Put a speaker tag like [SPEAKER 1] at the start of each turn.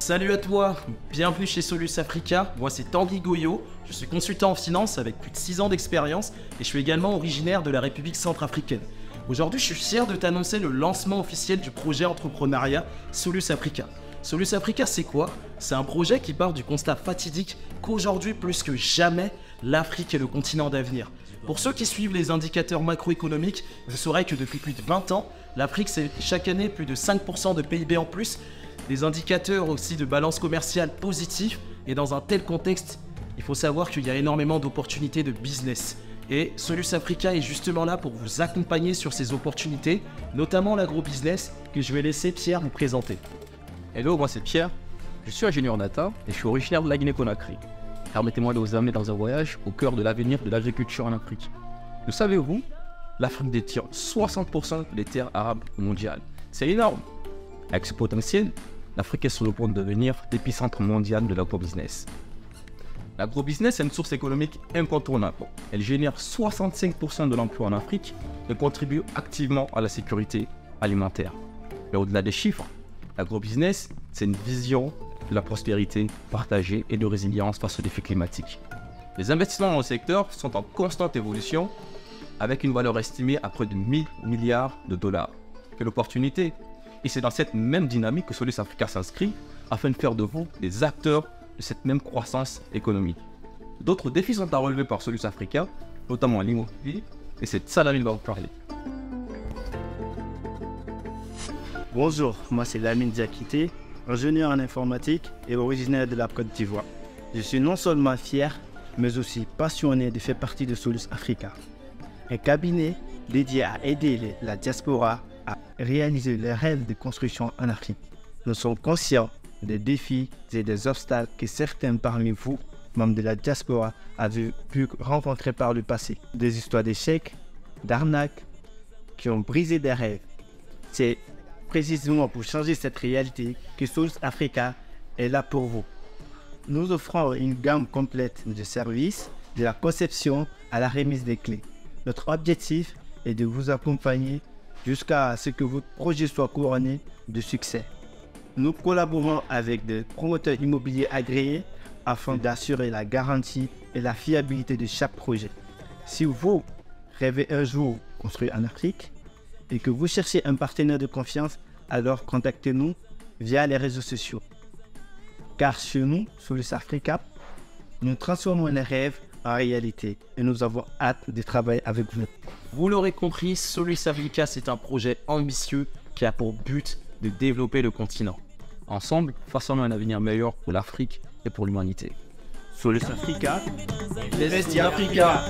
[SPEAKER 1] Salut à toi, bienvenue chez Solus Africa, moi c'est Tanguy Goyo, je suis consultant en finance avec plus de 6 ans d'expérience et je suis également originaire de la République centrafricaine. Aujourd'hui je suis fier de t'annoncer le lancement officiel du projet entrepreneuriat Solus Africa. Solus Africa c'est quoi? C'est un projet qui part du constat fatidique qu'aujourd'hui plus que jamais, l'Afrique est le continent d'avenir. Pour ceux qui suivent les indicateurs macroéconomiques, vous saurez que depuis plus de 20 ans, l'Afrique c'est chaque année plus de 5% de PIB en plus, des indicateurs aussi de balance commerciale positifs, et dans un tel contexte, il faut savoir qu'il y a énormément d'opportunités de business. Et Solus Africa est justement là pour vous accompagner sur ces opportunités, notamment l'agro-business, que je vais laisser Pierre vous présenter.
[SPEAKER 2] Hello, moi c'est Pierre, je suis ingénieur data et je suis originaire de la Guinée-Conakry. Permettez-moi de vous amener dans un voyage au cœur de l'avenir de l'agriculture en Afrique. Le savez-vous? L'Afrique détient 60% des terres arables mondiales. C'est énorme. Avec ce potentiel, l'Afrique est sur le point de devenir l'épicentre mondial de l'agro-business. L'agro-business est une source économique incontournable. Elle génère 65% de l'emploi en Afrique et contribue activement à la sécurité alimentaire. Mais au-delà des chiffres, l'agro-business, c'est une vision de la prospérité partagée et de résilience face aux défis climatiques. Les investissements dans le secteur sont en constante évolution avec une valeur estimée à près de 1000 milliards de dollars. Quelle opportunité! Et c'est dans cette même dynamique que Solus Africa s'inscrit afin de faire de vous des acteurs de cette même croissance économique. D'autres défis sont à relever par Solus Africa, notamment l'immobilier, et c'est de ça Lamine va vous parler.
[SPEAKER 3] Bonjour, moi c'est Lamine Diakité, ingénieur en informatique et originaire de la Côte d'Ivoire. Je suis non seulement fier, mais aussi passionné de faire partie de Solus Africa, un cabinet dédié à aider la diaspora à réaliser les rêves de construction en Afrique. Nous sommes conscients des défis et des obstacles que certains parmi vous, membres de la diaspora, avaient pu rencontrer par le passé. Des histoires d'échecs, d'arnaques, qui ont brisé des rêves. C'est précisément pour changer cette réalité que Solus Africa est là pour vous. Nous offrons une gamme complète de services, de la conception à la remise des clés. Notre objectif est de vous accompagner jusqu'à ce que votre projet soit couronné de succès. Nous collaborons avec des promoteurs immobiliers agréés afin d'assurer la garantie et la fiabilité de chaque projet. Si vous rêvez un jour construire en Afrique et que vous cherchez un partenaire de confiance, alors contactez-nous via les réseaux sociaux. Car chez nous, Solus Africa, nous transformons les rêves en réalité et nous avons hâte de travailler avec vous.
[SPEAKER 1] Vous l'aurez compris, Solus Africa c'est un projet ambitieux qui a pour but de développer le continent.
[SPEAKER 2] Ensemble, façonnons un avenir meilleur pour l'Afrique et pour l'humanité.
[SPEAKER 3] Solus Africa,
[SPEAKER 1] Investi Africa.